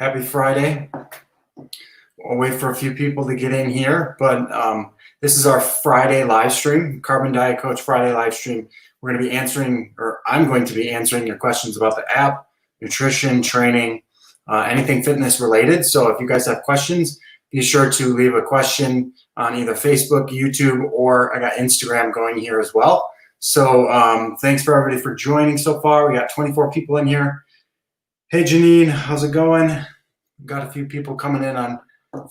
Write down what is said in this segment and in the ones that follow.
Happy Friday. We'll wait for a few people to get in here, but this is our Friday live stream, Carbon Diet Coach Friday live stream. We're going to be answering, or I'm going to be answering your questions about the app, nutrition, training, anything fitness related. So if you guys have questions, be sure to leave a question on either Facebook, YouTube, or I got Instagram going here as well. So thanks for everybody for joining so far. We got 24 people in here. Hey, Janine, how's it going? Got a few people coming in on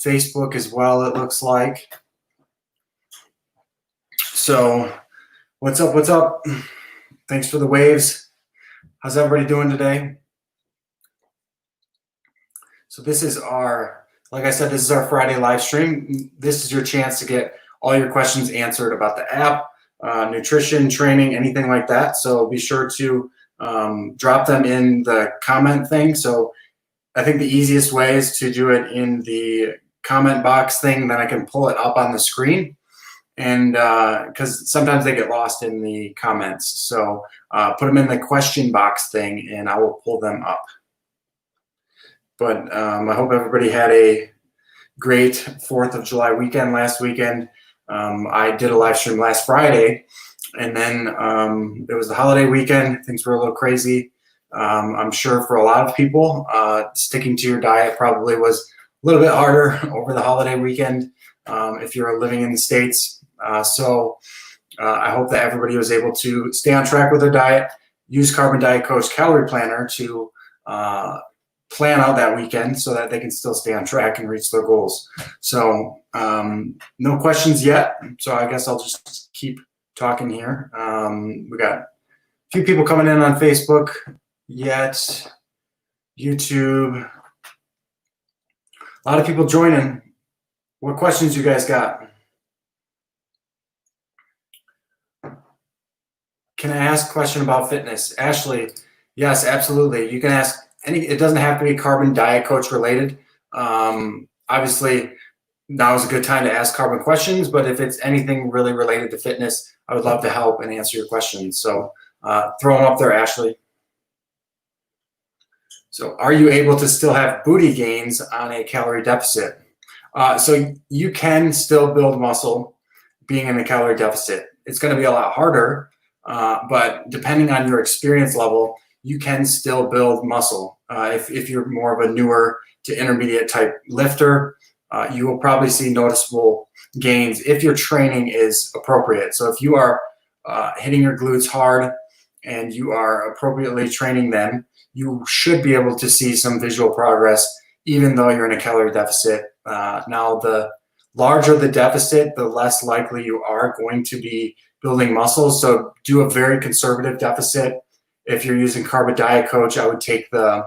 Facebook as well, it looks like. So what's up? What's up? Thanks for the waves. How's everybody doing today? So this is our, like I said, this is our Friday live stream. This is your chance to get all your questions answered about the app, nutrition, training, anything like that. So be sure to drop them in the comment thing. So I think the easiest way is to do it in the comment box thing, then I can pull it up on the screen. And because sometimes they get lost in the comments. So put them in the question box thing and I will pull them up. But I hope everybody had a great 4th of July weekend last weekend. I did a live stream last Friday, and then it was the holiday weekend. Things were a little crazy. I'm sure for a lot of people, sticking to your diet probably was a little bit harder over the holiday weekend if you're living in the States. So I hope that everybody was able to stay on track with their diet, use Carbon Diet Coach Calorie Planner to plan out that weekend so that they can still stay on track and reach their goals. So no questions yet. So I guess I'll just keep talking here. We got a few people coming in on Facebook yet, YouTube. A lot of people joining. What questions you guys got? Can I ask a question about fitness? Ashley, yes, absolutely. You can ask any, it doesn't have to be Carbon Diet Coach related. Obviously, now is a good time to ask carbon questions, but if it's anything really related to fitness, I would love to help and answer your questions. So throw them up there, Ashley. So are you able to still have booty gains on a calorie deficit? So you can still build muscle being in a calorie deficit. It's going to be a lot harder, but depending on your experience level, you can still build muscle. If you're more of a newer to intermediate type lifter, you will probably see noticeable gains if your training is appropriate. So if you are hitting your glutes hard and you are appropriately training them, you should be able to see some visual progress even though you're in a calorie deficit. Now, the larger the deficit, the less likely you are going to be building muscles. So do a very conservative deficit. If you're using Carbon Diet Coach, I would take the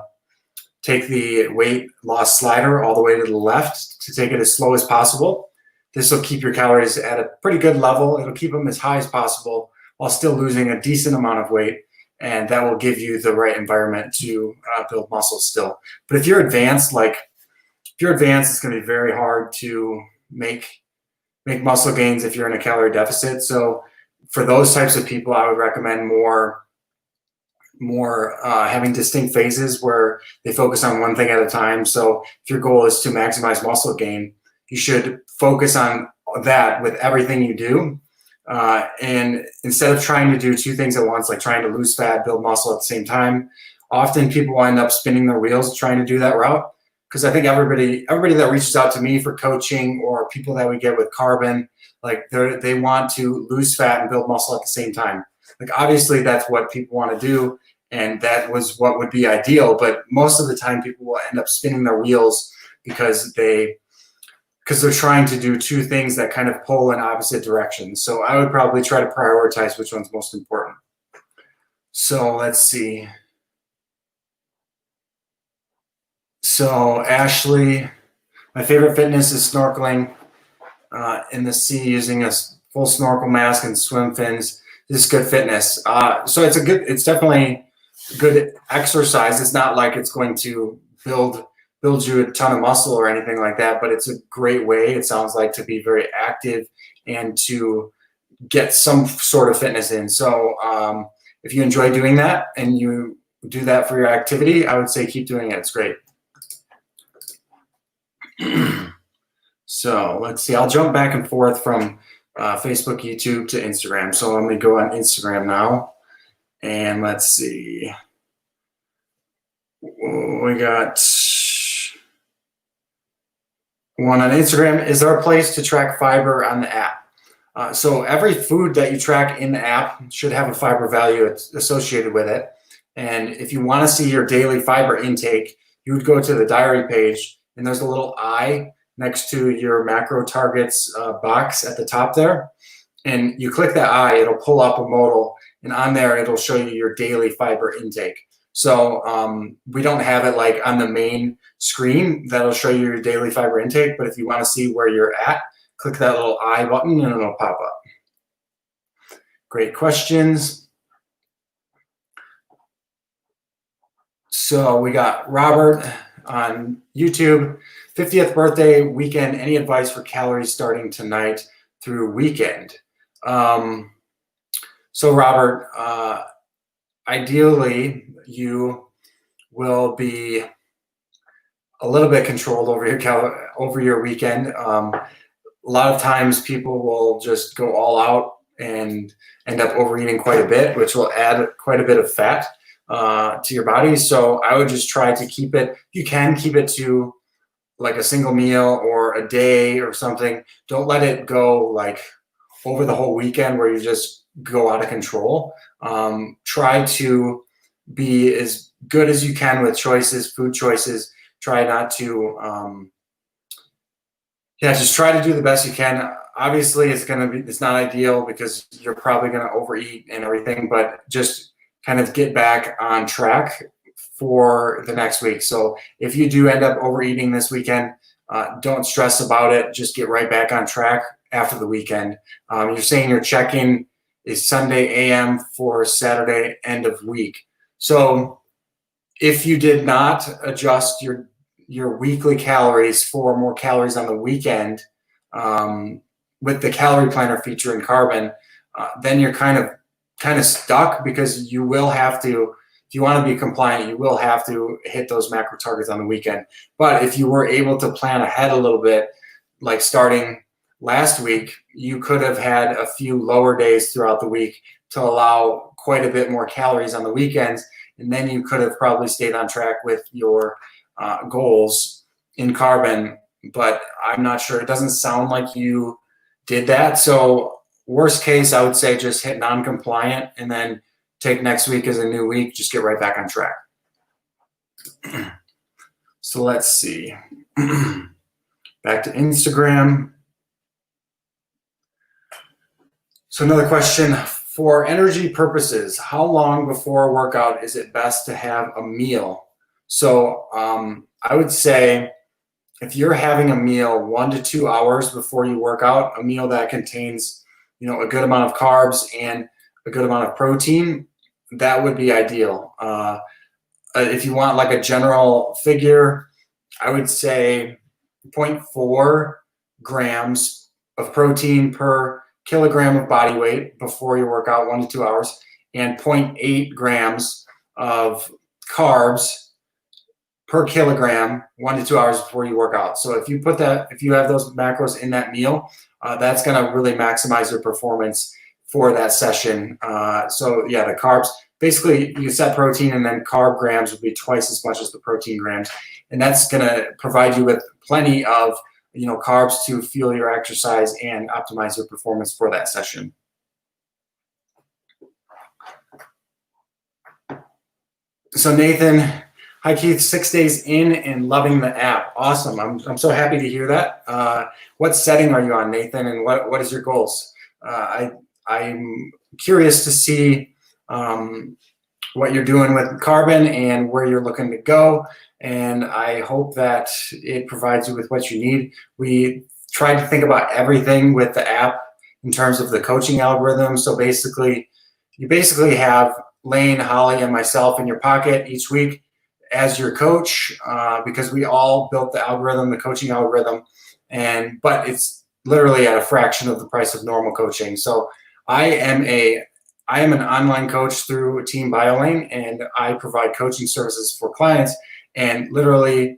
weight loss slider all the way to the left to take it as slow as possible. This will keep your calories at a pretty good level. It'll keep them as high as possible while still losing a decent amount of weight. And that will give you the right environment to build muscle still. But if you're advanced, it's going to be very hard to make muscle gains if you're in a calorie deficit. So for those types of people, I would recommend more having distinct phases where they focus on one thing at a time. So if your goal is to maximize muscle gain, you should focus on that with everything you do. And instead of trying to do two things at once, like trying to lose fat, build muscle at the same time, often people will end up spinning their wheels trying to do that route. Because I think everybody that reaches out to me for coaching or people that we get with Carbon, like they want to lose fat and build muscle at the same time. Like obviously that's what people want to do, and that was what would be ideal. But most of the time, people will end up spinning their wheels because they're trying to do two things that kind of pull in opposite directions. So I would probably try to prioritize which one's most important. So let's see. So Ashley, my favorite fitness is snorkeling in the sea using a full snorkel mask and swim fins. This is good fitness. So it's definitely good exercise. It's not like it's going to build you a ton of muscle or anything like that, but it's a great way, it sounds like, to be very active and to get some sort of fitness in. So if you enjoy doing that and you do that for your activity, I would say keep doing it. It's great. So let's see. I'll jump back and forth from Facebook, YouTube to Instagram. So I'm going to go on Instagram now. And let's see. We got one on Instagram. Is there a place to track fiber on the app? So every food that you track in the app should have a fiber value associated with it. And if you want to see your daily fiber intake, you would go to the diary page, and there's a little eye next to your macro targets box at the top there. And you click that eye, it'll pull up a modal, and on there it'll show you your daily fiber intake. So we don't have it like on the main screen that'll show you your daily fiber intake, but if you want to see where you're at, click that little I button and it'll pop up. Great questions. So we got Robert on YouTube. 50th birthday weekend, any advice for calories starting tonight through weekend? So Robert, ideally you will be a little bit controlled over your weekend. A lot of times people will just go all out and end up overeating quite a bit, which will add quite a bit of fat to your body. So I would just try to keep it, you can keep it to like a single meal or a day or something. Don't let it go like over the whole weekend where you just go out of control. Try to be as good as you can with choices, food choices. Try not to, just try to do the best you can. Obviously, it's not ideal because you're probably going to overeat and everything, but just kind of get back on track for the next week. So if you do end up overeating this weekend, don't stress about it. Just get right back on track after the weekend. You're saying your check-in is Sunday AM for Saturday end of week. So if you did not adjust your weekly calories for more calories on the weekend with the calorie planner feature in Carbon, then you're kind of stuck, because you will have to, if you want to be compliant, you will have to hit those macro targets on the weekend. But if you were able to plan ahead a little bit, like starting last week, you could have had a few lower days throughout the week to allow quite a bit more calories on the weekends. And then you could have probably stayed on track with your goals in Carbon, but I'm not sure. It doesn't sound like you did that. So worst case, I would say just hit non-compliant and then take next week as a new week. Just get right back on track. So let's see. Back to Instagram. So another question, for energy purposes, how long before a workout is it best to have a meal? So I would say if you're having a meal 1 to 2 hours before you work out, a meal that contains, a good amount of carbs and a good amount of protein, that would be ideal. If you want like a general figure, I would say 0.4 grams of protein per kilogram of body weight before your workout, 1 to 2 hours, and 0.8 grams of carbs per kilogram 1 to 2 hours before you work out. So if you have those macros in that meal, that's going to really maximize your performance for that session. So yeah, the carbs, basically you set protein and then carb grams would be twice as much as the protein grams. And that's going to provide you with plenty of carbs to fuel your exercise and optimize your performance for that session. So Nathan, hi Keith, 6 days in and loving the app. Awesome. I'm so happy to hear that. What setting are you on, Nathan, and what is your goals? I'm curious to see what you're doing with Carbon and where you're looking to go. And I hope that it provides you with what you need. We tried to think about everything with the app in terms of the coaching algorithm. So you basically have Lane, Holly, and myself in your pocket each week as your coach, because we all built the algorithm, the coaching algorithm, but it's literally at a fraction of the price of normal coaching. So I am an online coach through Team BioLane, and I provide coaching services for clients. And literally,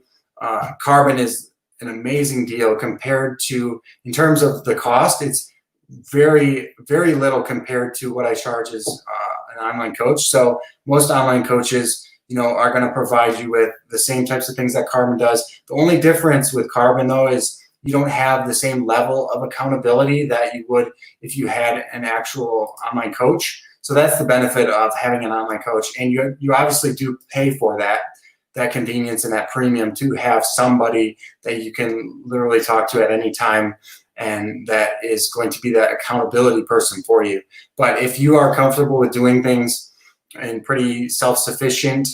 Carbon is an amazing deal compared to, in terms of the cost, it's very, very little compared to what I charge as an online coach. So most online coaches, are going to provide you with the same types of things that Carbon does. The only difference with Carbon, though, is you don't have the same level of accountability that you would if you had an actual online coach. So that's the benefit of having an online coach. And you obviously do pay for that convenience and that premium to have somebody that you can literally talk to at any time, and that is going to be that accountability person for you. But if you are comfortable with doing things and pretty self-sufficient,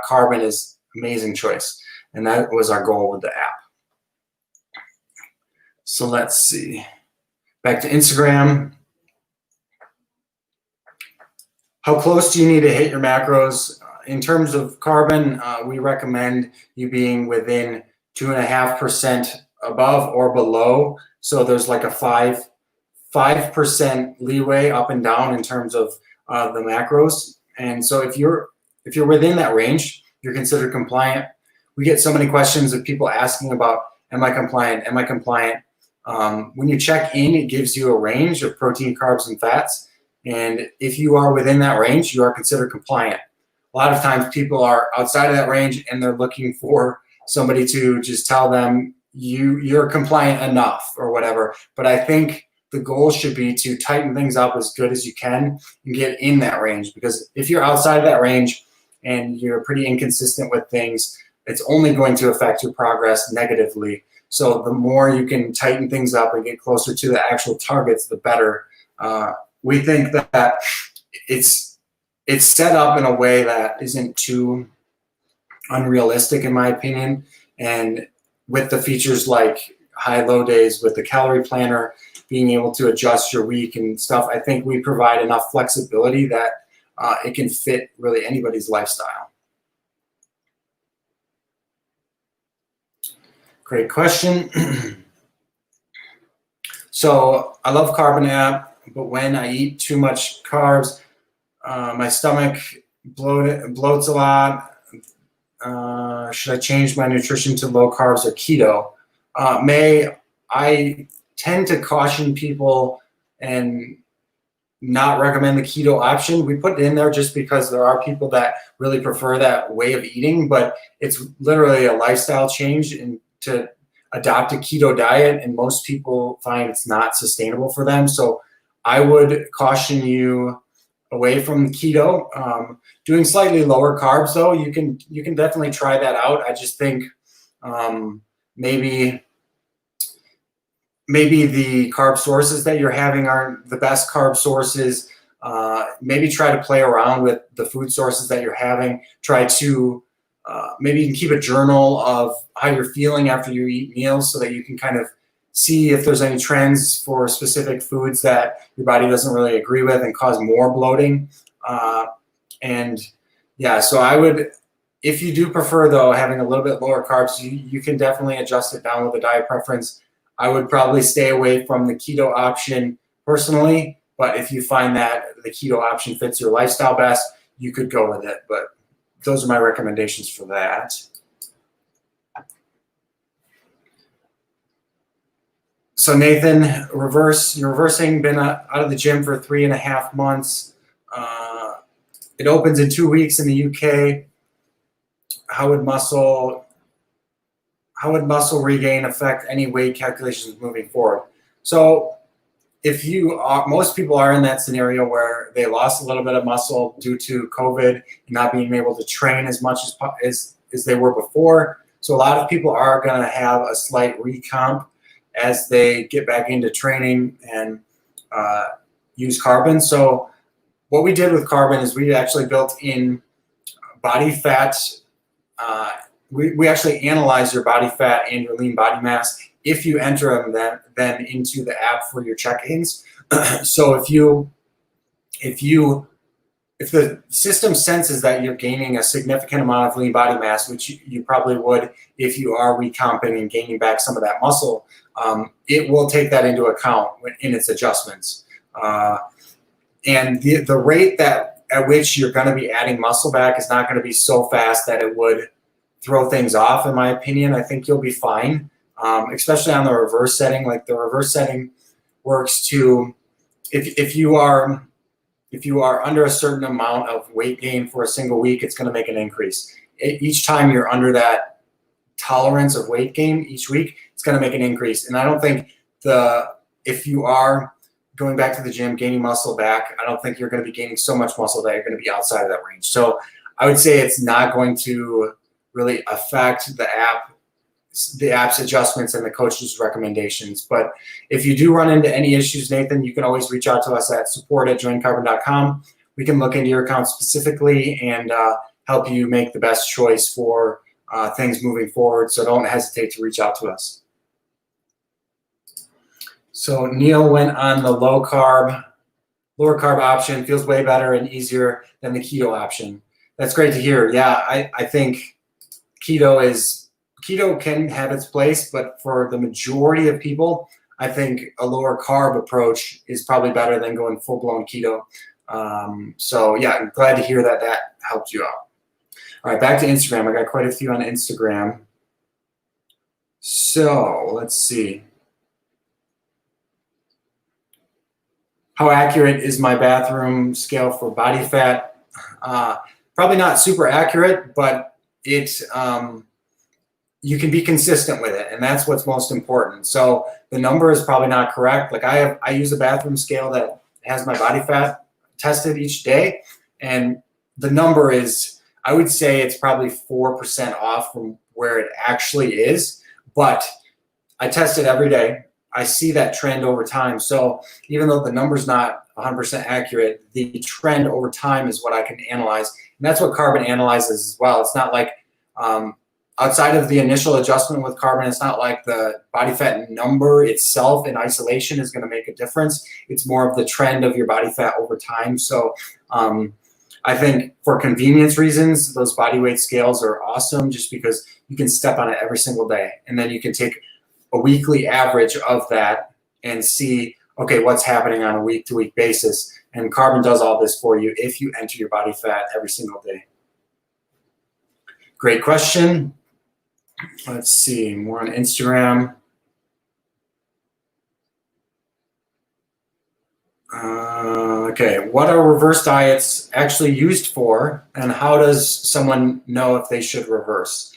Carbon is an amazing choice. And that was our goal with the app. So let's see. Back to Instagram. How close do you need to hit your macros? In terms of Carbon, we recommend you being within 2.5% above or below. So there's like a 5% leeway up and down in terms of the macros. And so if you're within that range, you're considered compliant. We get so many questions of people asking about, am I compliant? Am I compliant? When you check in, it gives you a range of protein, carbs, and fats. And if you are within that range, you are considered compliant. A lot of times people are outside of that range and they're looking for somebody to just tell them you're compliant enough or whatever. But I think the goal should be to tighten things up as good as you can and get in that range. Because if you're outside of that range and you're pretty inconsistent with things, it's only going to affect your progress negatively. So the more you can tighten things up and get closer to the actual targets, the better. We think that it's set up in a way that isn't too unrealistic, in my opinion. And with the features like high-low days, with the calorie planner, being able to adjust your week and stuff, I think we provide enough flexibility that it can fit really anybody's lifestyle. Great question. So I love Carbon app, but when I eat too much carbs, my stomach bloats a lot. Should I change my nutrition to low carbs or keto? I tend to caution people and not recommend the keto option. We put it in there just because there are people that really prefer that way of eating, but it's literally a lifestyle change and to adopt a keto diet, and most people find it's not sustainable for them. So I would caution you away from keto. Doing slightly lower carbs, though, you can definitely try that out. I just think maybe the carb sources that you're having aren't the best carb sources. Maybe try to play around with the food sources that you're having. Try to maybe you can keep a journal of how you're feeling after you eat meals so that you can kind of see if there's any trends for specific foods that your body doesn't really agree with and cause more bloating. And yeah, so I would, if you do prefer, though, having a little bit lower carbs, you can definitely adjust it down with a diet preference. I would probably stay away from the keto option personally, but if you find that the keto option fits your lifestyle best, you could go with it. But those are my recommendations for that. So Nathan, you're reversing, been out of the gym for 3.5 months. It opens in 2 weeks in the UK. How would muscle regain affect any weight calculations moving forward? So most people are in that scenario where they lost a little bit of muscle due to COVID and not being able to train as much as they were before. So a lot of people are going to have a slight recomp as they get back into training and use Carbon. So what we did with Carbon is we actually built in body fat. We actually analyze your body fat and your lean body mass if you enter them then into the app for your check-ins. So if the system senses that you're gaining a significant amount of lean body mass, which you probably would if you are recomping and gaining back some of that muscle, it will take that into account in its adjustments. And the rate at which you're going to be adding muscle back is not going to be so fast that it would throw things off, in my opinion. I think you'll be fine. especially on the reverse setting. Like the reverse setting works to, if you are under a certain amount of weight gain for a single week, it's going to make an increase. Each time you're under that tolerance of weight gain each week, it's going to make an increase. And I don't think if you are going back to the gym, gaining muscle back, I don't think you're going to be gaining so much muscle that you're going to be outside of that range. So I would say it's not going to really affect the app's adjustments and the coach's recommendations. But if you do run into any issues, Nathan, you can always reach out to us at support@joincarbon.com. We can look into your account specifically and help you make the best choice for things moving forward. So don't hesitate to reach out to us. So Neil went on the lower carb option, feels way better and easier than the keto option. That's great to hear. Yeah, I think keto can have its place, but for the majority of people, I think a lower carb approach is probably better than going full-blown keto. So yeah, I'm glad to hear that helped you out. All right, back to Instagram. I got quite a few on Instagram. So let's see. How accurate is my bathroom scale for body fat? Probably not super accurate, but you can be consistent with it, and that's what's most important. So the number is probably not correct. Like I use a bathroom scale that has my body fat tested each day, and the number is, I would say it's probably 4% off from where it actually is, but I test it every day. I see that trend over time. So even though the number's not 100% accurate, the trend over time is what I can analyze. And that's what Carbon analyzes as well. It's not like, outside of the initial adjustment with Carbon, it's not like the body fat number itself in isolation is going to make a difference. It's more of the trend of your body fat over time. So I think for convenience reasons, those body weight scales are awesome just because you can step on it every single day. And then you can take a weekly average of that and see, okay, what's happening on a week-to-week basis. And Carbon does all this for you if you enter your body fat every single day. Great question. Let's see, more on Instagram. Okay, what are reverse diets actually used for, and how does someone know if they should reverse?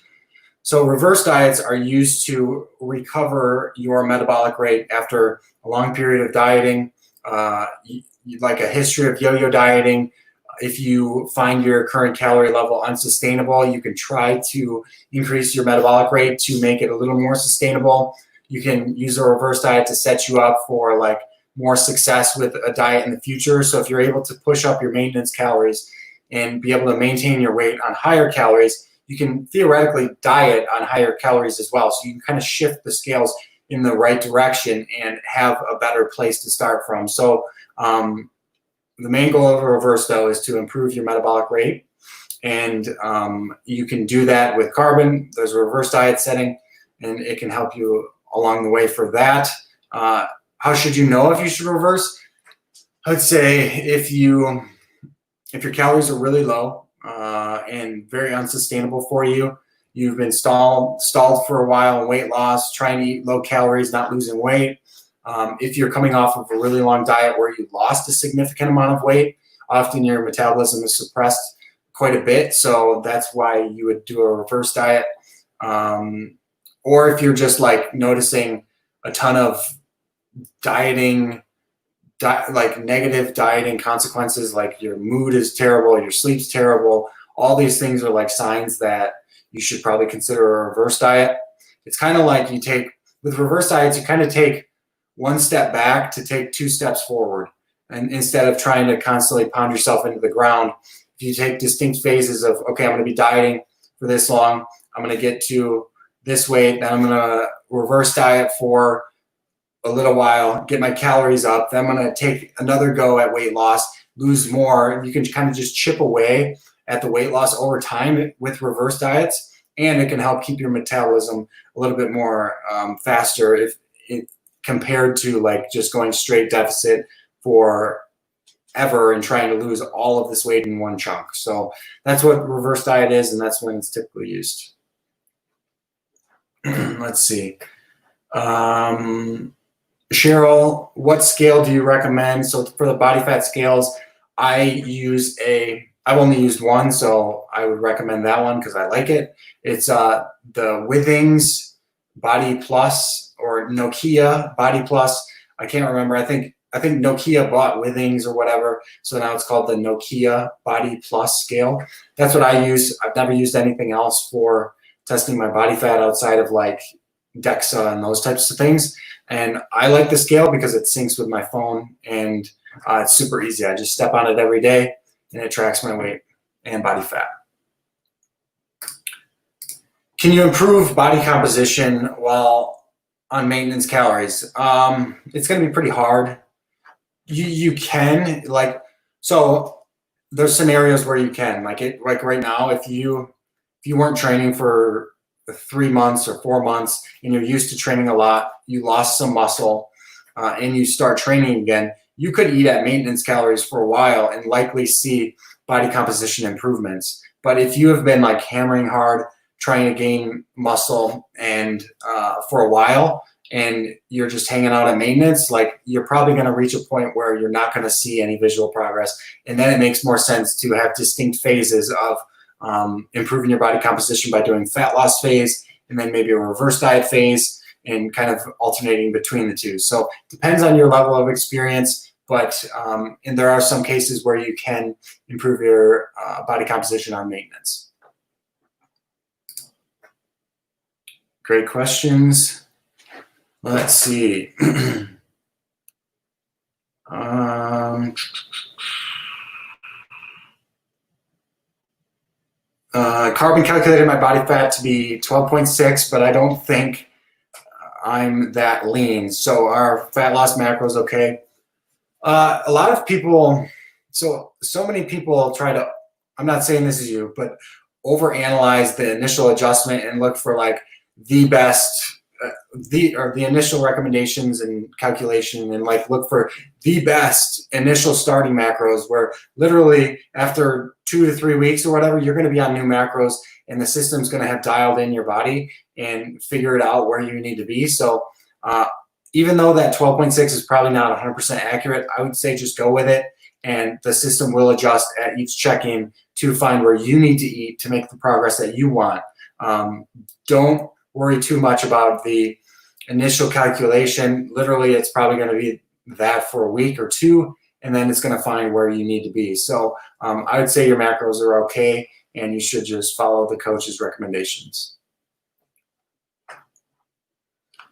So reverse diets are used to recover your metabolic rate after a long period of dieting, like a history of yo-yo dieting. If you find your current calorie level unsustainable, you can try to increase your metabolic rate to make it a little more sustainable. You can use a reverse diet to set you up for like more success with a diet in the future. So if you're able to push up your maintenance calories and be able to maintain your weight on higher calories, you can theoretically diet on higher calories as well. So you can kind of shift the scales in the right direction and have a better place to start from. So the main goal of a reverse, though, is to improve your metabolic rate. And you can do that with Carbon. There's a reverse diet setting, and it can help you along the way for that. How should you know if you should reverse? I'd say if your calories are really low and very unsustainable for you, you've been stalled for a while in weight loss, trying to eat low calories, not losing weight. If you're coming off of a really long diet where you lost a significant amount of weight, often your metabolism is suppressed quite a bit. So that's why you would do a reverse diet. Or if you're just like noticing a ton of like negative dieting consequences, like your mood is terrible, your sleep's terrible, all these things are like signs that you should probably consider a reverse diet. It's kind of like with reverse diets, you kind of take one step back to take two steps forward. And instead of trying to constantly pound yourself into the ground, if you take distinct phases of, okay, I'm going to be dieting for this long, I'm going to get to this weight, then I'm going to reverse diet for a little while, get my calories up, then I'm going to take another go at weight loss, lose more. You can kind of just chip away at the weight loss over time with reverse diets, and it can help keep your metabolism a little bit more faster compared to like just going straight deficit for ever and trying to lose all of this weight in one chunk. So that's what reverse diet is, and that's when it's typically used. Let's see. Cheryl, what scale do you recommend? So for the body fat scales, I've only used one, so I would recommend that one because I like it. It's the Withings Body Plus or Nokia Body Plus. I can't remember. I think Nokia bought Withings or whatever, so now it's called the Nokia Body Plus scale. That's what I use. I've never used anything else for testing my body fat outside of like DEXA and those types of things. And I like the scale because it syncs with my phone and it's super easy. I just step on it every day and it tracks my weight and body fat. Can you improve body composition while on maintenance calories? It's going to be pretty hard. You can, so there's scenarios where you can, like right now, if you weren't training for 3 months or 4 months and you're used to training a lot, you lost some muscle and you start training again, you could eat at maintenance calories for a while and likely see body composition improvements. But if you have been like hammering hard, trying to gain muscle and for a while, and you're just hanging out at maintenance, like you're probably going to reach a point where you're not going to see any visual progress. And then it makes more sense to have distinct phases of improving your body composition by doing fat loss phase and then maybe a reverse diet phase and kind of alternating between the two. So it depends on your level of experience, but and there are some cases where you can improve your body composition on maintenance. Great questions. Let's see. Carbon calculated my body fat to be 12.6, but I don't think I'm that lean. So our fat loss macro is okay. A lot of people, so many people try to, I'm not saying this is you, but overanalyze the initial adjustment and look for like the best, the initial recommendations and calculation and like look for the best initial starting macros where literally after 2 to 3 weeks or whatever, you're going to be on new macros and the system's going to have dialed in your body and figured out where you need to be. So even though that 12.6 is probably not 100% accurate, I would say just go with it and the system will adjust at each check-in to find where you need to eat to make the progress that you want. Don't worry too much about the initial calculation. Literally, it's probably going to be that for a week or two, and then it's going to find where you need to be. So I would say your macros are okay, and you should just follow the coach's recommendations.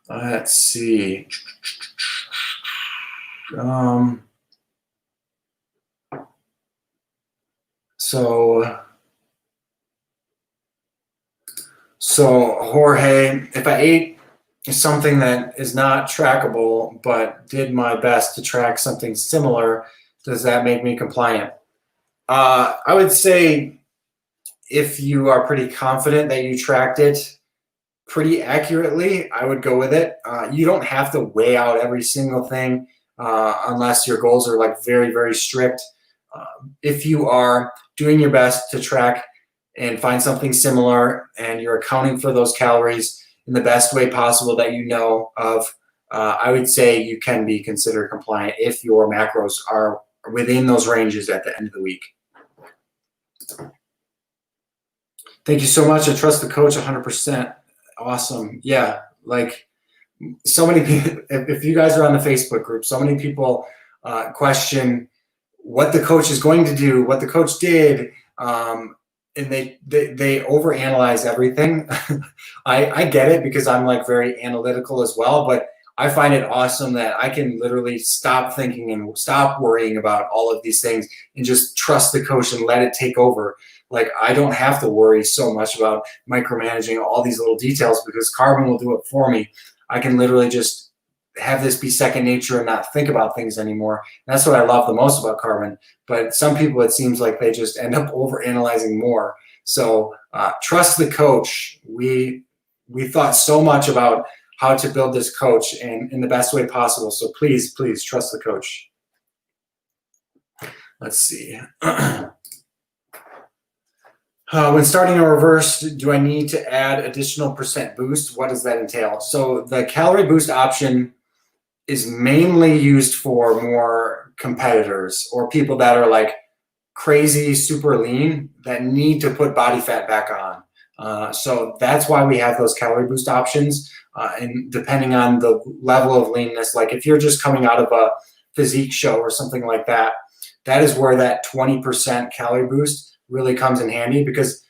Let's see. So Jorge, if I ate something that is not trackable, but did my best to track something similar, does that make me compliant? I would say if you are pretty confident that you tracked it pretty accurately, I would go with it. You don't have to weigh out every single thing unless your goals are like very, very strict. If you are doing your best to track and find something similar and you're accounting for those calories in the best way possible that you know of, I would say you can be considered compliant if your macros are within those ranges at the end of the week. Thank you so much. I trust the coach 100%. Awesome. Yeah, like so many people, if you guys are on the Facebook group, so many people question what the coach is going to do, what the coach did, and they overanalyze everything. I get it because I'm like very analytical as well, but I find it awesome that I can literally stop thinking and stop worrying about all of these things and just trust the coach and let it take over. Like I don't have to worry so much about micromanaging all these little details because Carbon will do it for me. I can literally just have this be second nature and not think about things anymore. And that's what I love the most about Carbon. But some people, it seems like they just end up overanalyzing more. So trust the coach. We thought so much about how to build this coach in the best way possible. So please, please trust the coach. Let's see. When starting a reverse, do I need to add additional percent boost? What does that entail? So the calorie boost option is mainly used for more competitors or people that are like crazy, super lean that need to put body fat back on. So that's why we have those calorie boost options. And depending on the level of leanness, like if you're just coming out of a physique show or something like that, that is where that 20% calorie boost really comes in handy, because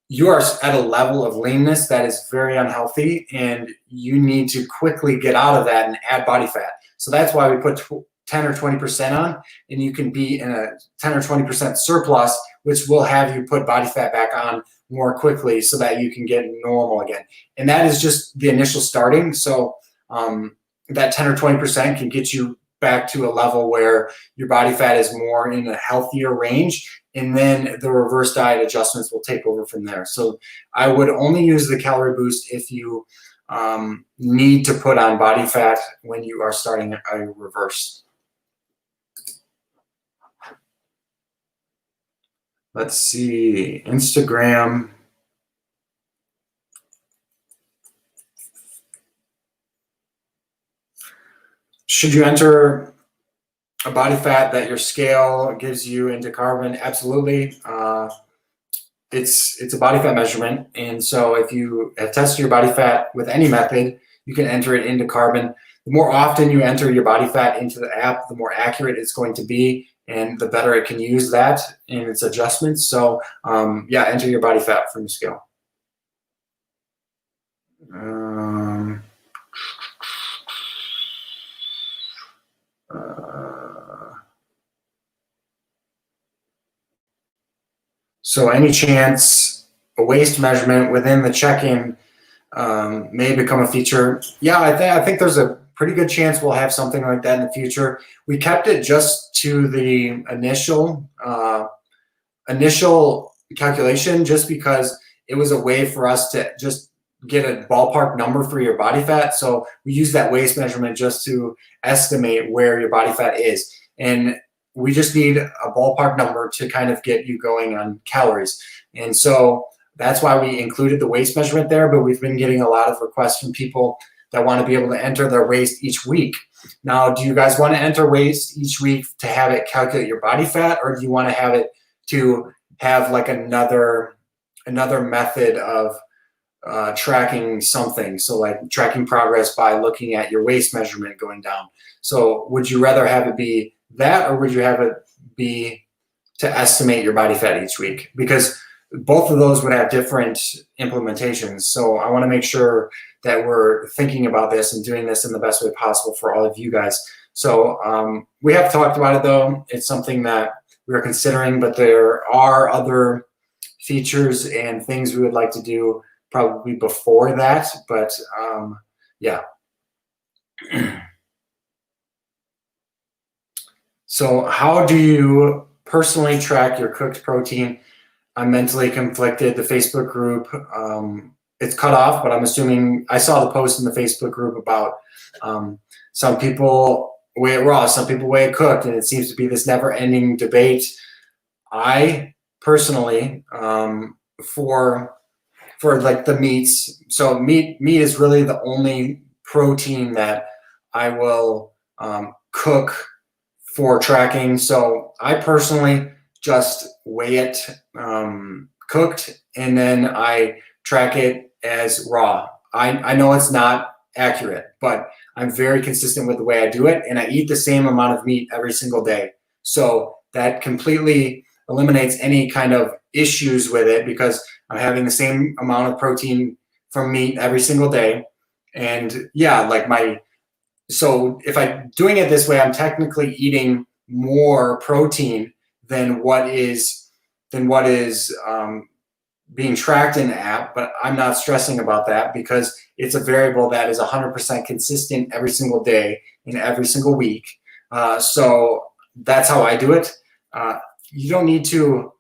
you are at a level of leanness that is very unhealthy and you need to quickly get out of that and add body fat. So that's why we put 10 or 20% on, and you can be in a 10 or 20% surplus, which will have you put body fat back on more quickly so that you can get normal again. And that is just the initial starting. So that 10 or 20% can get you back to a level where your body fat is more in a healthier range, and then the reverse diet adjustments will take over from there. So I would only use the calorie boost if you need to put on body fat when you are starting a reverse. Let's see, Instagram. Should you enter a body fat that your scale gives you into carbon? Absolutely. It's a body fat measurement. And so if you have tested your body fat with any method, you can enter it into carbon. The more often you enter your body fat into the app, the more accurate it's going to be, and the better it can use that in its adjustments. So yeah, enter your body fat from the scale. So any chance a waist measurement within the check-in may become a feature? Yeah, I think there's a pretty good chance we'll have something like that in the future. We kept it just to the initial calculation, just because it was a way for us to just get a ballpark number for your body fat. So we use that waist measurement just to estimate where your body fat is. And we just need a ballpark number to kind of get you going on calories. And so that's why we included the waist measurement there, but we've been getting a lot of requests from people that want to be able to enter their waist each week. Now, do you guys want to enter waist each week to have it calculate your body fat, or do you want to have it to have like another method of tracking something? So like tracking progress by looking at your waist measurement going down. So would you rather have it be that, or would you have it be to estimate your body fat each week? Because both of those would have different implementations. So I want to make sure that we're thinking about this and doing this in the best way possible for all of you guys. So we have talked about it though. It's something that we're considering, but there are other features and things we would like to do probably before that. But yeah. So how do you personally track your cooked protein? I'm mentally conflicted. The Facebook group, it's cut off, but I'm assuming I saw the post in the Facebook group about some people weigh it raw, some people weigh it cooked, and it seems to be this never-ending debate. I personally, for like the meats, so meat is really the only protein that I will cook for tracking. So I personally just weigh it cooked, and then I track it as raw. I know it's not accurate, but I'm very consistent with the way I do it, and I eat the same amount of meat every single day. So that completely eliminates any kind of issues with it, because I'm having the same amount of protein from meat every single day. And yeah, so if I'm doing it this way, I'm technically eating more protein than what is being tracked in the app, but I'm not stressing about that because it's a variable that is 100% consistent every single day in every single week. So that's how I do it. You don't need to,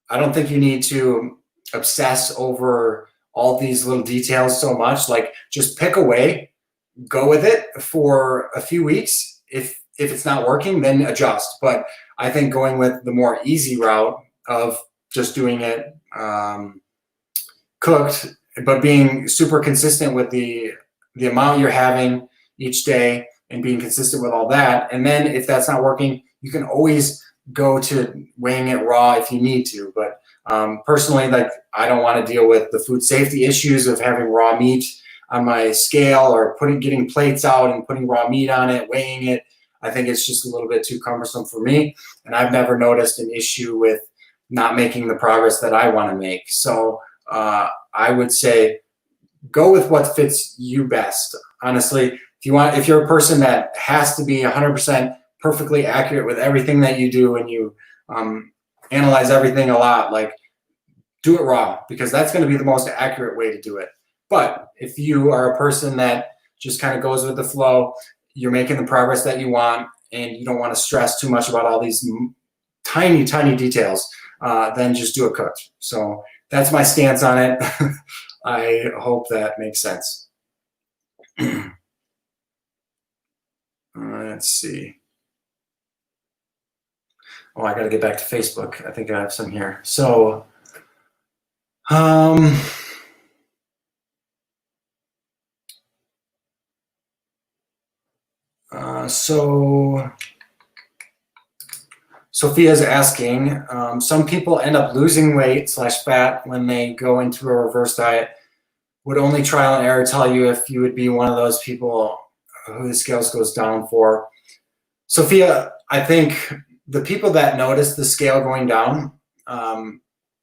I don't think you need to obsess over all these little details so much. Like, just pick a way, go with it for a few weeks. If it's not working, then adjust. But I think going with the more easy route of just doing it cooked, but being super consistent with the amount you're having each day and being consistent with all that. And then if that's not working, you can always go to weighing it raw if you need to. But personally, like, I don't want to deal with the food safety issues of having raw meat on my scale, or getting plates out and putting raw meat on it, weighing it. I think it's just a little bit too cumbersome for me. And I've never noticed an issue with not making the progress that I want to make. So I would say go with what fits you best. Honestly, if you're a person that has to be 100% perfectly accurate with everything that you do, and you analyze everything a lot, like, do it raw, because that's going to be the most accurate way to do it. But if you are a person that just kind of goes with the flow, you're making the progress that you want, and you don't want to stress too much about all these tiny, tiny details, then just do it cooked. So that's my stance on it. I hope that makes sense. Let's see. Oh, I got to get back to Facebook. I think I have some here. So, so Sophia's asking, some people end up losing weight / fat when they go into a reverse diet. Would only trial and error tell you if you would be one of those people who the scales goes down for? Sophia, I think the people that notice the scale going down,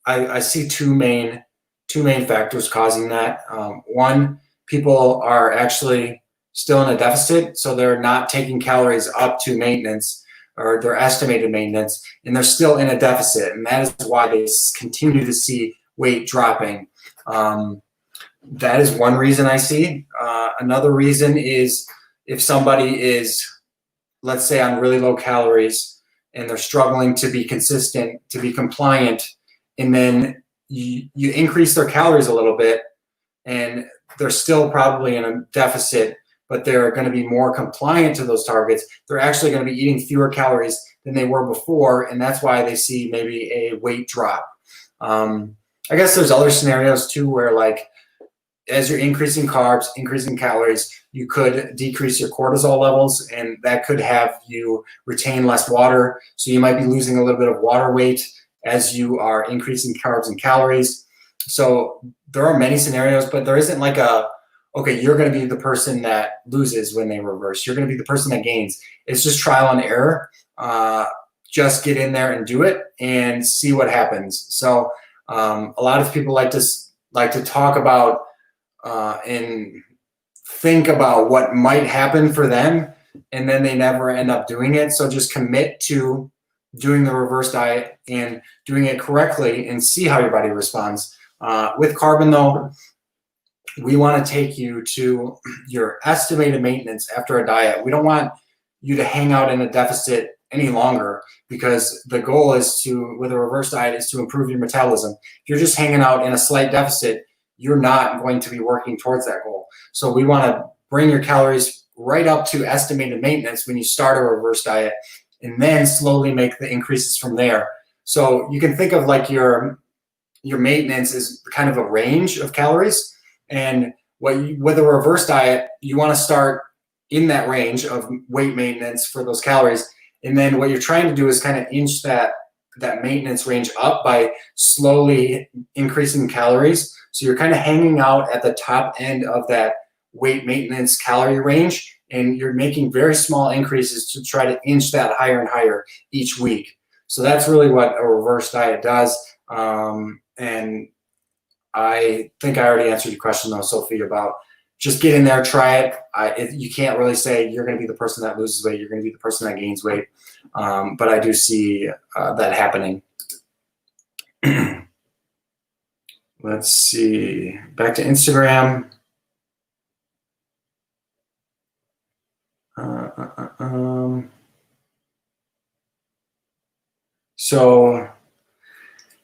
I see two main factors causing that. One, people are actually still in a deficit, so they're not taking calories up to maintenance or their estimated maintenance, and they're still in a deficit, and that is why they continue to see weight dropping. That is one reason I see. Another reason is if somebody is, let's say, on really low calories and they're struggling to be consistent, to be compliant, and then you increase their calories a little bit and they're still probably in a deficit, but they're going to be more compliant to those targets. They're actually going to be eating fewer calories than they were before, and that's why they see maybe a weight drop. I guess there's other scenarios too where, like, as you're increasing carbs, increasing calories, you could decrease your cortisol levels, and that could have you retain less water. So you might be losing a little bit of water weight as you are increasing carbs and calories. So there are many scenarios, but there isn't like okay, you're going to be the person that loses when they reverse. You're going to be the person that gains. It's just trial and error. Just get in there and do it and see what happens. So a lot of people like to talk about and think about what might happen for them, and then they never end up doing it. So just commit to doing the reverse diet and doing it correctly and see how your body responds. With carbon, though, we want to take you to your estimated maintenance after a diet. We don't want you to hang out in a deficit any longer, because the goal is with a reverse diet, is to improve your metabolism. If you're just hanging out in a slight deficit, you're not going to be working towards that goal. So we want to bring your calories right up to estimated maintenance when you start a reverse diet, and then slowly make the increases from there. So you can think of like your maintenance is kind of a range of calories, and with a reverse diet, you want to start in that range of weight maintenance for those calories, and then what you're trying to do is kind of inch that maintenance range up by slowly increasing calories. So you're kind of hanging out at the top end of that weight maintenance calorie range, and you're making very small increases to try to inch that higher and higher each week. So that's really what a reverse diet does. And I think I already answered your question though, Sophie, about just get in there, try it. You can't really say you're going to be the person that loses weight. You're going to be the person that gains weight. But I do see that happening. Let's see. Back to Instagram. So,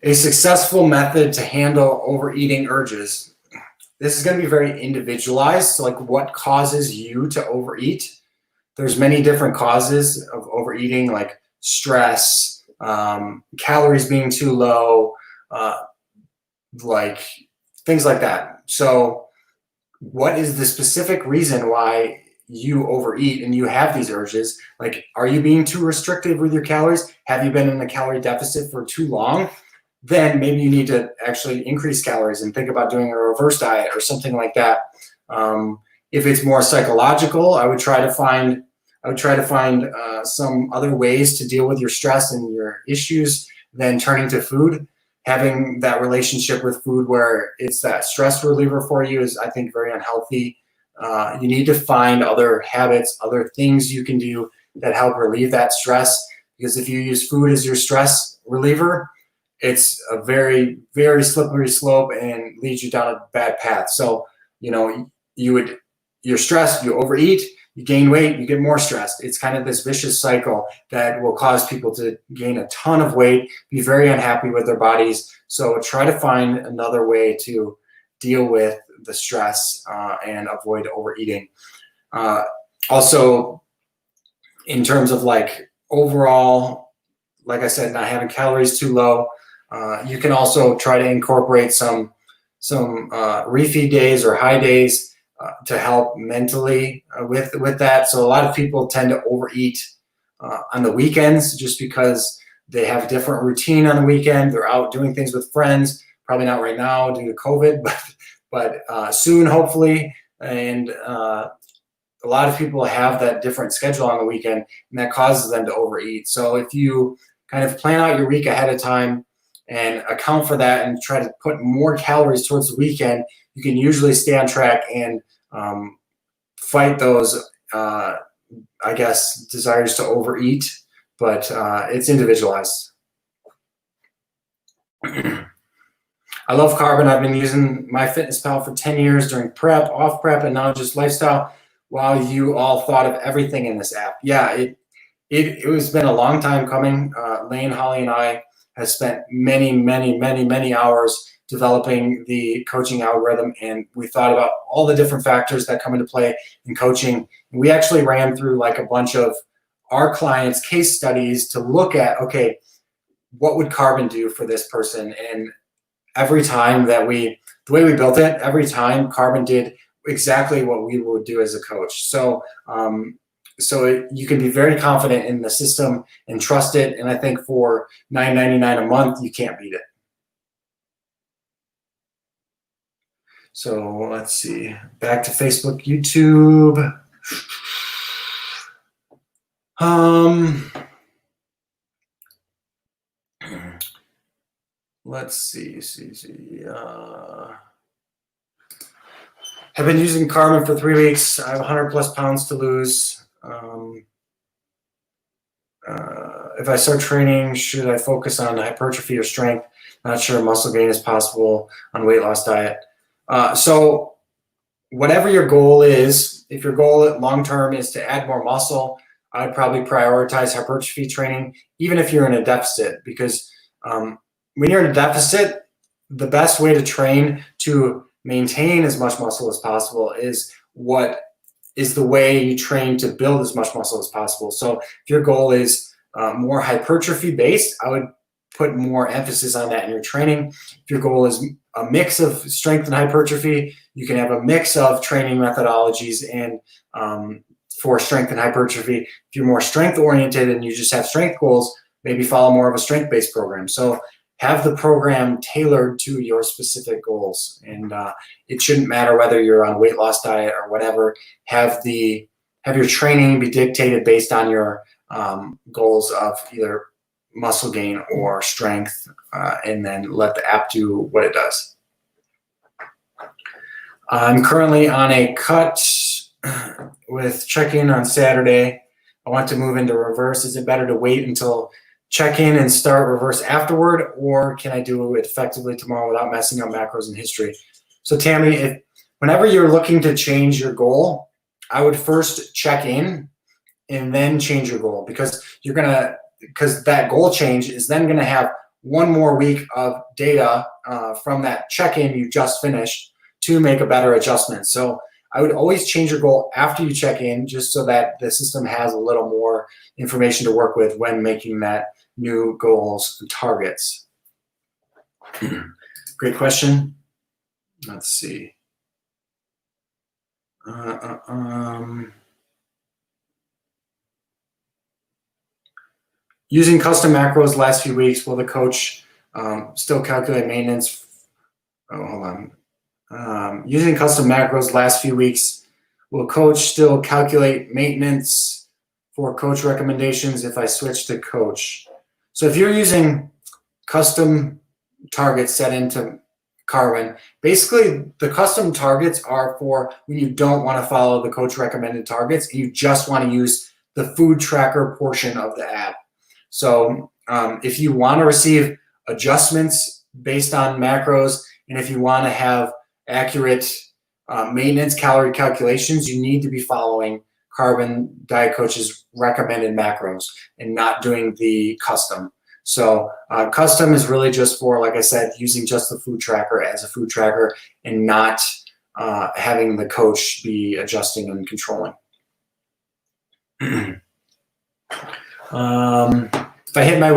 a successful method to handle overeating urges. This is going to be very individualized. So, like, what causes you to overeat? There's many different causes of overeating, like stress, calories being too low, like things like that. So what is the specific reason why you overeat and you have these urges? Like, are you being too restrictive with your calories? Have you been in a calorie deficit for too long? Then maybe you need to actually increase calories and think about doing a reverse diet or something like that. If it's more psychological, I would try to find some other ways to deal with your stress and your issues than turning to food. Having that relationship with food where it's that stress reliever for you is, I think, very unhealthy. You need to find other habits, other things you can do that help relieve that stress. Because if you use food as your stress reliever, it's a very, very slippery slope and leads you down a bad path. So, you're stressed, you overeat, you gain weight, you get more stressed. It's kind of this vicious cycle that will cause people to gain a ton of weight, be very unhappy with their bodies. So try to find another way to deal with the stress and avoid overeating. Also, in terms of like overall, like I said, not having calories too low, you can also try to incorporate some refeed days or high days to help mentally with that. So a lot of people tend to overeat on the weekends just because they have a different routine on the weekend. They're out doing things with friends, probably not right now due to COVID, but soon, hopefully. And a lot of people have that different schedule on the weekend, and that causes them to overeat. So if you kind of plan out your week ahead of time and account for that and try to put more calories towards the weekend, you can usually stay on track and fight those, desires to overeat, but it's individualized. I love Carbon. I've been using MyFitnessPal for 10 years during prep, off prep, and now just lifestyle. Wow, you all thought of everything in this app. Yeah, it has been a long time coming. Lane, Holly, and I have spent many hours developing the coaching algorithm, and we thought about all the different factors that come into play in coaching. And we actually ran through like a bunch of our clients' case studies to look at, okay, what would Carbon do for this person? And every time the way we built it, every time Carbon did exactly what we would do as a coach. So you can be very confident in the system and trust it. And I think for $9.99 a month, you can't beat it. So let's see, back to Facebook, YouTube. Let's see. I've been using Carbon for 3 weeks. I have 100 plus pounds to lose. If I start training, should I focus on hypertrophy or strength? Not sure muscle gain is possible on weight loss diet. So whatever your goal is, if your goal long-term is to add more muscle, I'd probably prioritize hypertrophy training, even if you're in a deficit, because when you're in a deficit, the best way to train to maintain as much muscle as possible is the way you train to build as much muscle as possible. So if your goal is more hypertrophy based, I would put more emphasis on that in your training. If your goal is a mix of strength and hypertrophy, you can have a mix of training methodologies and for strength and hypertrophy. If you're more strength oriented and you just have strength goals, maybe follow more of a strength based program. So have the program tailored to your specific goals, and it shouldn't matter whether you're on a weight loss diet or whatever. Have your training be dictated based on your goals of either muscle gain or strength, and then let the app do what it does. I'm currently on a cut with check-in on Saturday. I want to move into reverse. Is it better to wait until check-in and start reverse afterward, or can I do it effectively tomorrow without messing up macros and history? So Tammy, whenever you're looking to change your goal, I would first check in and then change your goal, because that goal change is then going to have one more week of data from that check-in you just finished to make a better adjustment. So I would always change your goal after you check in, just so that the system has a little more information to work with when making that new goals and targets. Great question. Let's see. Using custom macros last few weeks, will the coach still calculate maintenance? Oh, hold on. Using custom macros last few weeks, will coach still calculate maintenance for coach recommendations if I switch to coach? So if you're using custom targets set into Carbon, basically the custom targets are for when you don't want to follow the coach recommended targets and you just want to use the food tracker portion of the app. So if you want to receive adjustments based on macros, and if you want to have accurate maintenance calorie calculations, you need to be following Carbon Diet Coach's recommended macros and not doing the custom. So custom is really just for, like I said, using just the food tracker as a food tracker and not having the coach be adjusting and controlling. If I hit my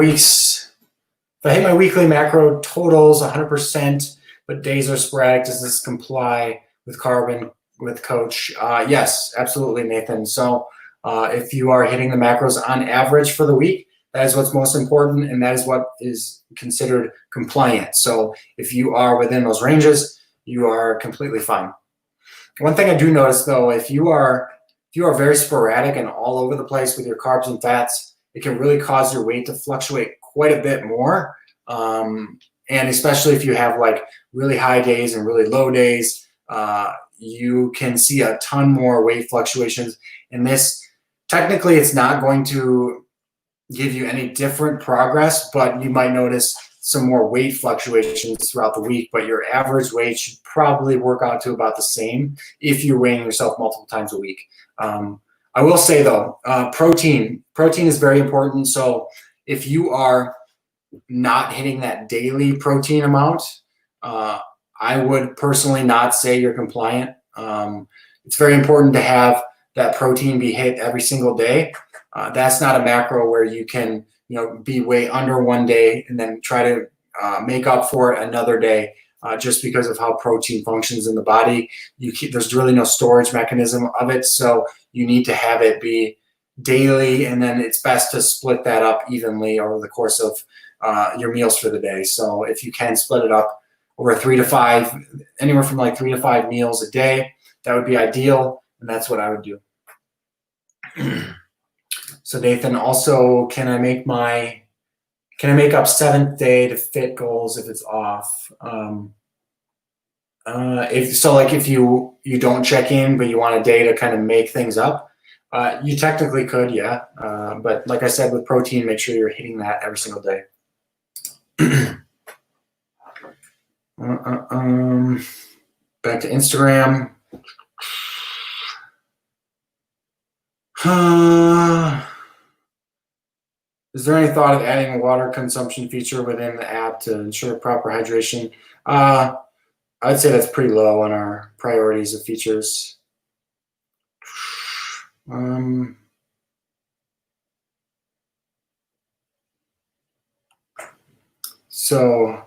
weekly macro totals 100%, but days are sporadic, does this comply with Carbon with coach? Yes, absolutely, Nathan. So if you are hitting the macros on average for the week, that is what's most important, and that is what is considered compliant. So if you are within those ranges, you are completely fine. One thing I do notice, though, if you are very sporadic and all over the place with your carbs and fats, it can really cause your weight to fluctuate quite a bit more. And especially if you have like really high days and really low days, you can see a ton more weight fluctuations. And this, technically, it's not going to give you any different progress, but you might notice some more weight fluctuations throughout the week, but your average weight should probably work out to about the same if you're weighing yourself multiple times a week. I will say though, protein is very important. So if you are not hitting that daily protein amount, I would personally not say you're compliant. It's very important to have that protein be hit every single day. That's not a macro where you can, be way under one day and then try to make up for it another day just because of how protein functions in the body. There's really no storage mechanism of it, so you need to have it be daily, and then it's best to split that up evenly over the course of your meals for the day. So if you can split it up over anywhere from like 3 to 5 meals a day, that would be ideal, and that's what I would do. So Nathan, also, can I make up 7th day to fit goals if it's off? If you don't check in, but you want a day to kind of make things up, you technically could, yeah. But like I said, with protein, make sure you're hitting that every single day. Back to Instagram. Is there any thought of adding a water consumption feature within the app to ensure proper hydration? I'd say that's pretty low on our priorities of features. So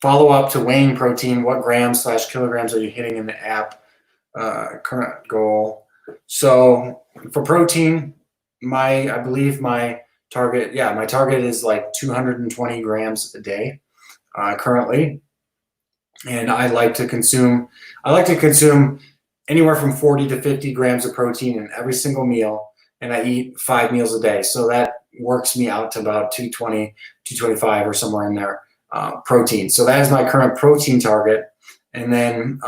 follow up to weighing protein. What grams/kilograms are you hitting in the app? Current goal. So for protein, I believe my target is like 220 grams a day currently. And I like to consume anywhere from 40 to 50 grams of protein in every single meal, and I eat 5 meals a day. So that works me out to about 220, 225 or somewhere in there protein. So that is my current protein target. And then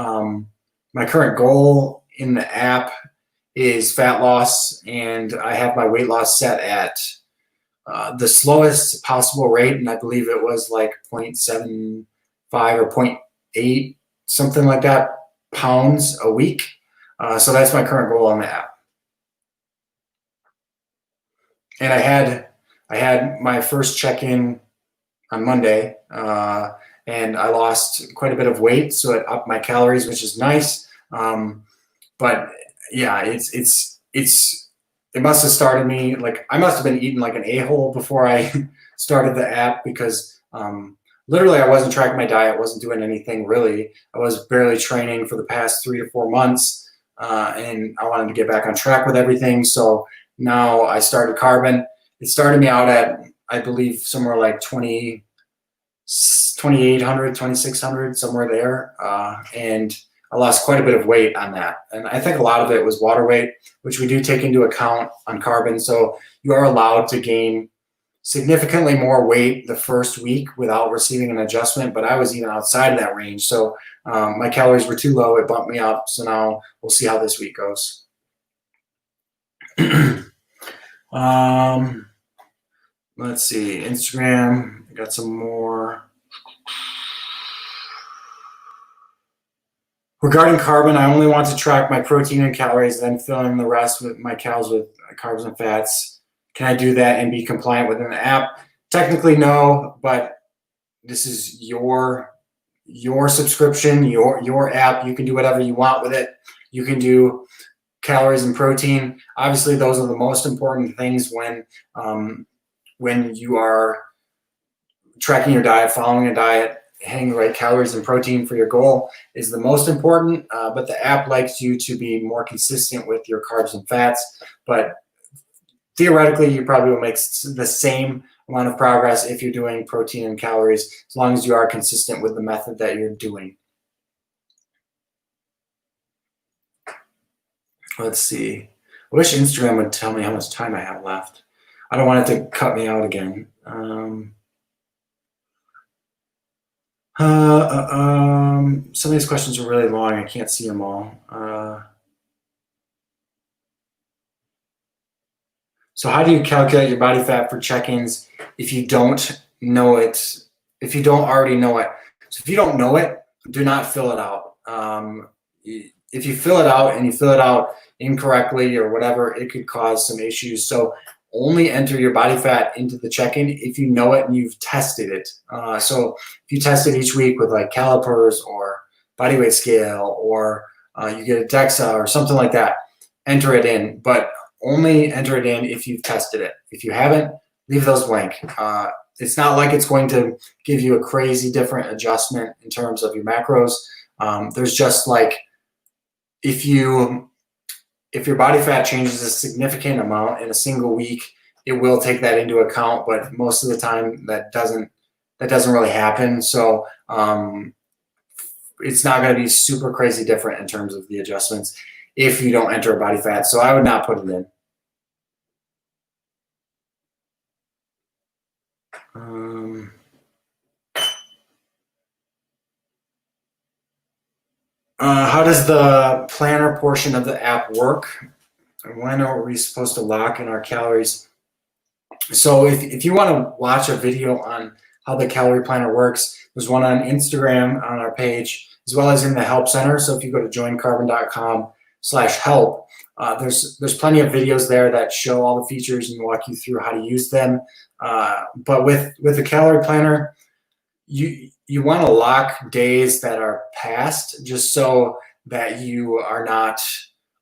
my current goal in the app is fat loss, and I have my weight loss set at the slowest possible rate, and I believe it was like 0.75 or 0.8, something like that, pounds a week. So that's my current goal on the app. And I had my first check-in on Monday, and I lost quite a bit of weight, so it upped my calories, which is nice. But yeah, it must have started me, like I must have been eating like an a-hole before I started the app, because literally, I wasn't tracking my diet, wasn't doing anything really. I was barely training for the past 3 to 4 months, and I wanted to get back on track with everything. So now I started Carbon. It started me out at, I believe, somewhere like 2,800, 2,600, somewhere there. And I lost quite a bit of weight on that. And I think a lot of it was water weight, which we do take into account on Carbon. So you are allowed to gain significantly more weight the first week without receiving an adjustment, but I was even outside of that range. So my calories were too low. It bumped me up. So now we'll see how this week goes. Let's see, Instagram, I got some more. Regarding Carbon, I only want to track my protein and calories, then fill in the rest with my calories with carbs and fats. Can I do that and be compliant within the app? Technically, no, but this is your subscription, your app. You can do whatever you want with it. You can do calories and protein. Obviously, those are the most important things when you are tracking your diet, following a diet. Hitting the right calories and protein for your goal is the most important, but the app likes you to be more consistent with your carbs and fats. But theoretically, you probably will make the same amount of progress if you're doing protein and calories, as long as you are consistent with the method that you're doing. Let's see. I wish Instagram would tell me how much time I have left. I don't want it to cut me out again. Some of these questions are really long. I can't see them all. So how do you calculate your body fat for check-ins if you don't know it, if you don't already know it? So if you don't know it, do not fill it out. If you fill it out and you fill it out incorrectly or whatever, it could cause some issues. So only enter your body fat into the check-in if you know it and you've tested it. So if you test it each week with like calipers or body weight scale, or you get a DEXA or something like that, enter it in, but only enter it in if you've tested it. If you haven't, leave those blank. It's not like it's going to give you a crazy different adjustment in terms of your macros. There's just like, if your body fat changes a significant amount in a single week, it will take that into account, but most of the time that doesn't really happen. So it's not going to be super crazy different in terms of the adjustments if you don't enter a body fat. So I would not put it in. How does the planner portion of the app work? And when are we supposed to lock in our calories? So if you want to watch a video on how the calorie planner works, there's one on Instagram on our page, as well as in the help center. So if you go to joincarbon.com/help, there's plenty of videos there that show all the features and walk you through how to use them. But with the calorie planner, you want to lock days that are past, just so that you are not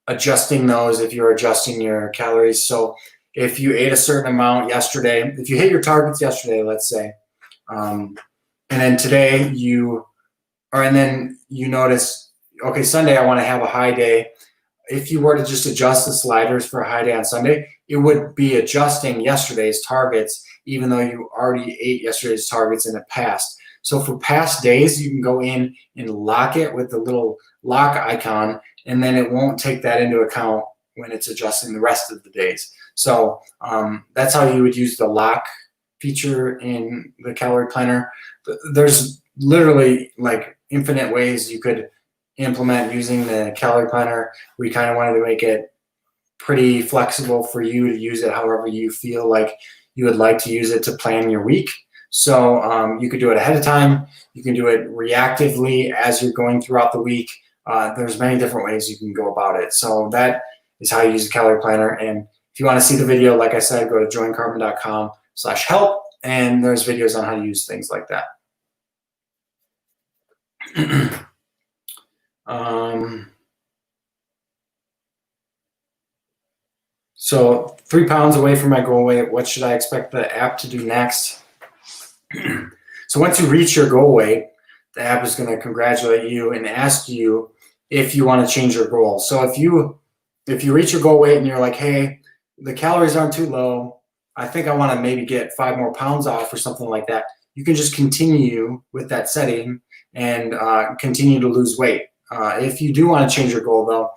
adjusting those if you're adjusting your calories. So if you ate a certain amount yesterday, if you hit your targets yesterday, let's say, and then today and then you notice, okay, Sunday I want to have a high day. If you were to just adjust the sliders for a high day on Sunday, it would be adjusting yesterday's targets, even though you already ate yesterday's targets in the past. So for past days, you can go in and lock it with the little lock icon, and then it won't take that into account when it's adjusting the rest of the days. So that's how you would use the lock feature in the calorie planner. There's literally like infinite ways you could implement using the calorie planner. We kind of wanted to make it pretty flexible for you to use it however you feel like you would like to use it to plan your week. So you could do it ahead of time. You can do it reactively as you're going throughout the week. There's many different ways you can go about it. So that is how you use a calorie planner. And if you want to see the video, like I said, go to joincarbon.com/help, and there's videos on how to use things like that. So 3 pounds away from my goal weight. What should I expect the app to do next? So once you reach your goal weight, the app is going to congratulate you and ask you if you want to change your goal. So if you reach your goal weight and you're like, hey, the calories aren't too low, I think I want to maybe get 5 more pounds off or something like that, you can just continue with that setting and continue to lose weight. If you do want to change your goal, though,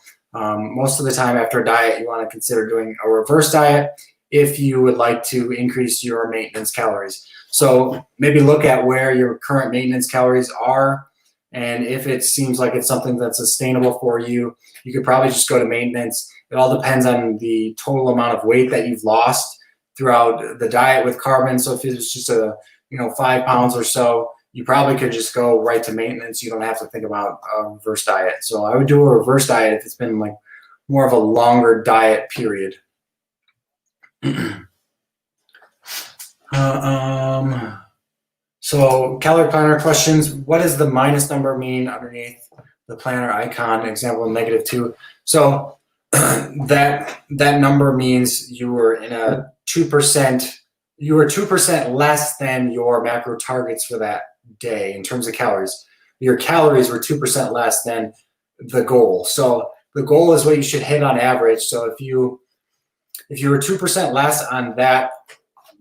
most of the time after a diet, you want to consider doing a reverse diet if you would like to increase your maintenance calories. So maybe look at where your current maintenance calories are, and if it seems like it's something that's sustainable for you, you could probably just go to maintenance. It all depends on the total amount of weight that you've lost throughout the diet with carbon. So if it's just 5 pounds or so, you probably could just go right to maintenance. You don't have to think about a reverse diet. So I would do a reverse diet if it's been like more of a longer diet period. So calorie planner questions. What does the minus number mean underneath the planner icon? Example, -2. So that number means you were in a 2%. You were 2% less than your macro targets for that day in terms of calories. Your calories were 2% less than the goal. So the goal is what you should hit on average. So if you were 2% less on that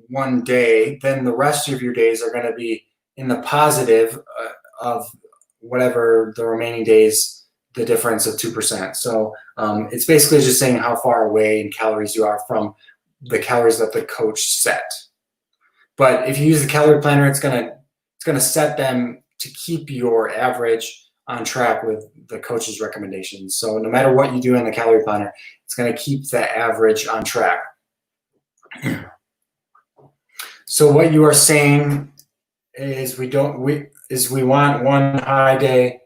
one day, then the rest of your days are going to be in the positive of whatever the remaining days, the difference of 2%. So it's basically just saying how far away in calories you are from the calories that the coach set. But if you use the calorie planner, it's gonna set them to keep your average on track with the coach's recommendations. So no matter what you do in the calorie planner, it's gonna keep the average on track. So what you are saying is we want one high day.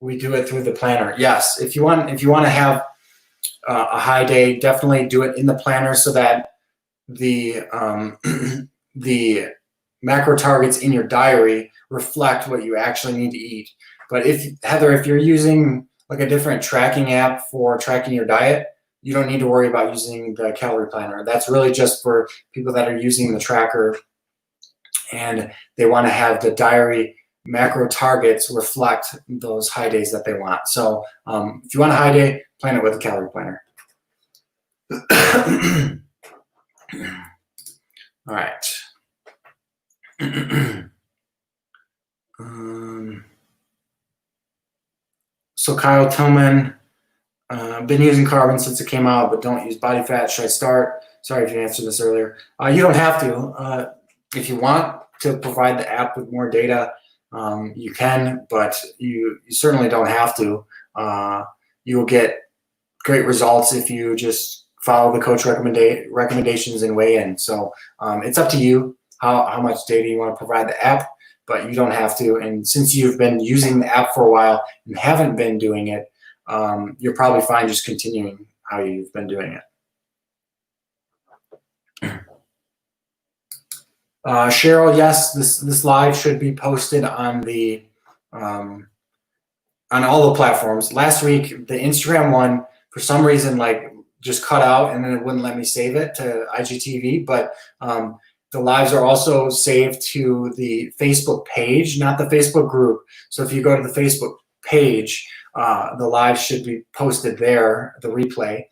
We do it through the planner. Yes, if you want to have a high day, definitely do it in the planner so that the the macro targets in your diary reflect what you actually need to eat. But if you're using like a different tracking app for tracking your diet, you don't need to worry about using the calorie planner. That's really just for people that are using the tracker and they want to have the diary macro targets reflect those high days that they want. So if you want a high day, plan it with a calorie planner. All right. So Kyle Tillman, been using carbon since it came out, but don't use body fat. Should I start? Sorry if you answered this earlier. You don't have to. If you want to provide the app with more data, you can, but you certainly don't have to. You will get great results if you just follow the coach recommendations and weigh in. So it's up to you how much data you want to provide the app, but you don't have to. And since you've been using the app for a while and haven't been doing it, you're probably fine just continuing how you've been doing it. Cheryl, yes, this live should be posted on the on all the platforms. Last week, the Instagram one, for some reason, like just cut out and then it wouldn't let me save it to IGTV. But the lives are also saved to the Facebook page, not the Facebook group. So if you go to the Facebook page, the live should be posted there, the replay.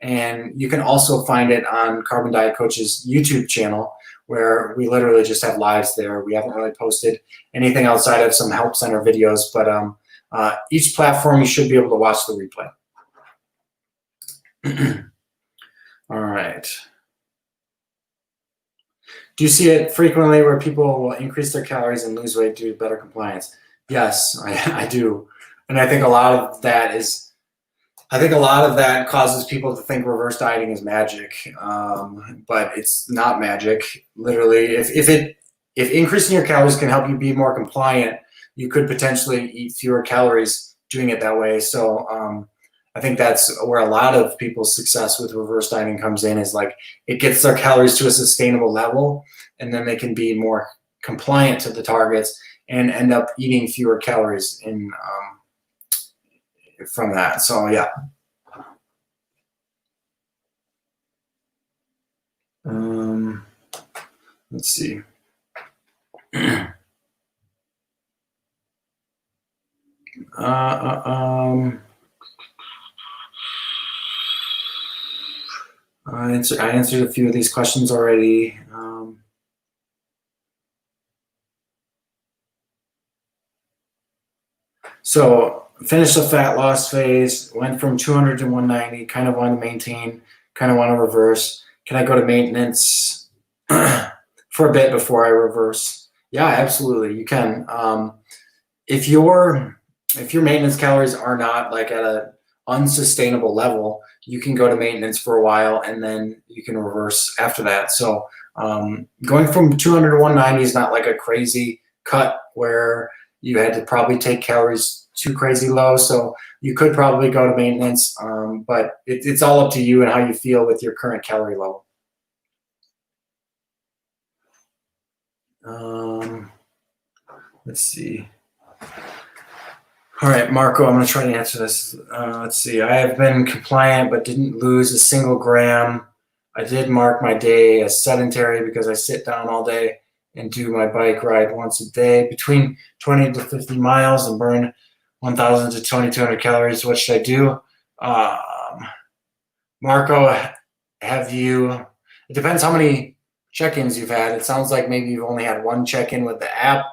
And you can also find it on Carbon Diet Coach's YouTube channel, where we literally just have lives there. We haven't really posted anything outside of some help center videos, but each platform you should be able to watch the replay. All right. Do you see it frequently where people will increase their calories and lose weight due to better compliance? Yes, I do. And I think a lot of that causes people to think reverse dieting is magic, but it's not magic. Literally, if increasing your calories can help you be more compliant, you could potentially eat fewer calories doing it that way. So I think that's where a lot of people's success with reverse dieting comes in, is like it gets their calories to a sustainable level, and then they can be more compliant to the targets and end up eating fewer calories from that. So yeah. Let's see. I answered a few of these questions already. So finished the fat loss phase, went from 200 to 190, kind of want to maintain, kind of want to reverse. Can I go to maintenance for a bit before I reverse? Yeah, absolutely, you can. If your maintenance calories are not like at a unsustainable level, you can go to maintenance for a while and then you can reverse after that. So going from 200 to 190 is not like a crazy cut where you had to probably take calories too crazy low. So you could probably go to maintenance, but it's all up to you and how you feel with your current calorie level. Let's see. All right, Marco, I'm going to try to answer this. Let's see. I have been compliant but didn't lose a single gram. I did mark my day as sedentary because I sit down all day and do my bike ride once a day between 20 to 50 miles and burn 1,000 to 2,200 calories. What should I do? Marco, it depends how many check-ins you've had. It sounds like maybe you've only had one check-in with the app.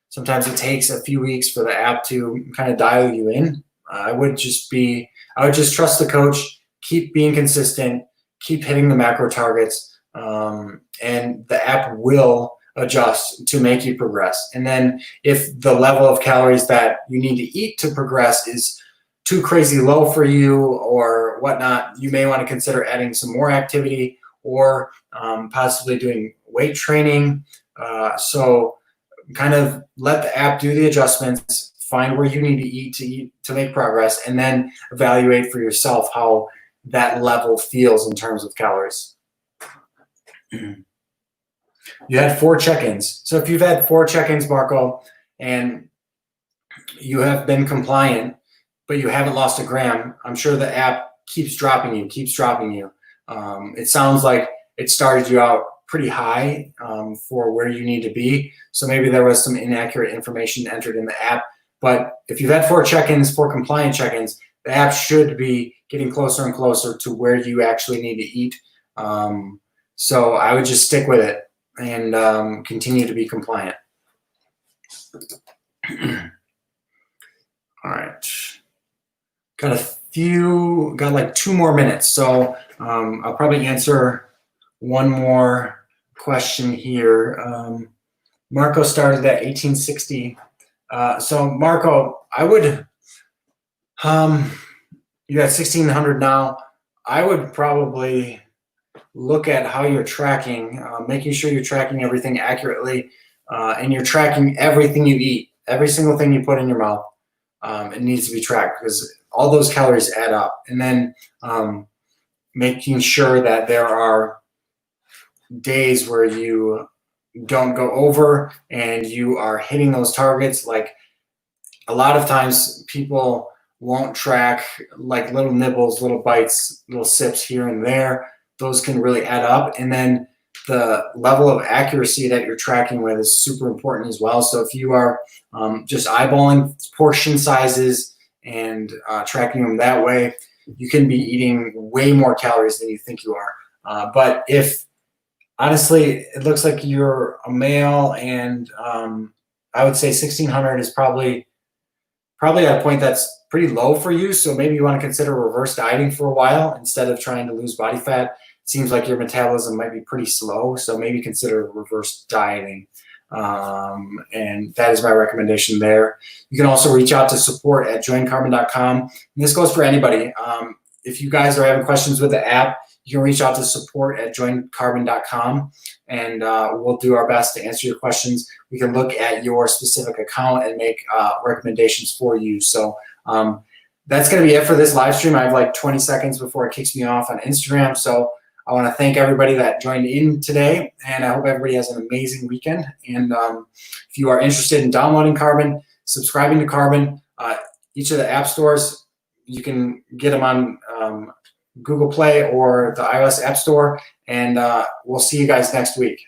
Sometimes it takes a few weeks for the app to kind of dial you in. I would just trust the coach, keep being consistent, keep hitting the macro targets, and the app will adjust to make you progress. And then if the level of calories that you need to eat to progress is too crazy low for you or whatnot, you may want to consider adding some more activity or possibly doing weight training. So kind of let the app do the adjustments, find where you need to eat to make progress, and then evaluate for yourself how that level feels in terms of calories. You had 4 check-ins. So if you've had 4 check-ins, Marco, and you have been compliant, but you haven't lost a gram, I'm sure the app keeps dropping you. It sounds like it started you out pretty high for where you need to be. So maybe there was some inaccurate information entered in the app. But if you've had 4 check-ins, 4 compliant check-ins, the app should be getting closer and closer to where you actually need to eat. So I would just stick with it and continue to be compliant. All right. Got like 2 more minutes. So I'll probably answer one more question here. Marco started at 1860. So Marco, I would, you're at 1600 now. I would probably look at how you're tracking, making sure you're tracking everything accurately, and you're tracking everything you eat, every single thing you put in your mouth. It needs to be tracked because all those calories add up. And then making sure that there are days where you don't go over and you are hitting those targets. Like a lot of times people won't track like little nibbles, little bites, little sips here and there. Those can really add up. And then the level of accuracy that you're tracking with is super important as well. So if you are just eyeballing portion sizes and tracking them that way, you can be eating way more calories than you think you are. But if honestly, it looks like you're a male, and I would say 1600 is probably at a point that's pretty low for you. So maybe you want to consider reverse dieting for a while instead of trying to lose body fat. It seems like your metabolism might be pretty slow, so maybe consider reverse dieting. And that is my recommendation there. You can also reach out to support@joincarbon.com. And this goes for anybody. If you guys are having questions with the app, you can reach out to support@joincarbon.com, and we'll do our best to answer your questions. We can look at your specific account and make recommendations for you. So that's going to be it for this live stream. I have like 20 seconds before it kicks me off on Instagram. So I want to thank everybody that joined in today, and I hope everybody has an amazing weekend. And if you are interested in downloading Carbon, subscribing to Carbon, each of the app stores, you can get them on Google Play or the iOS App Store, and we'll see you guys next week.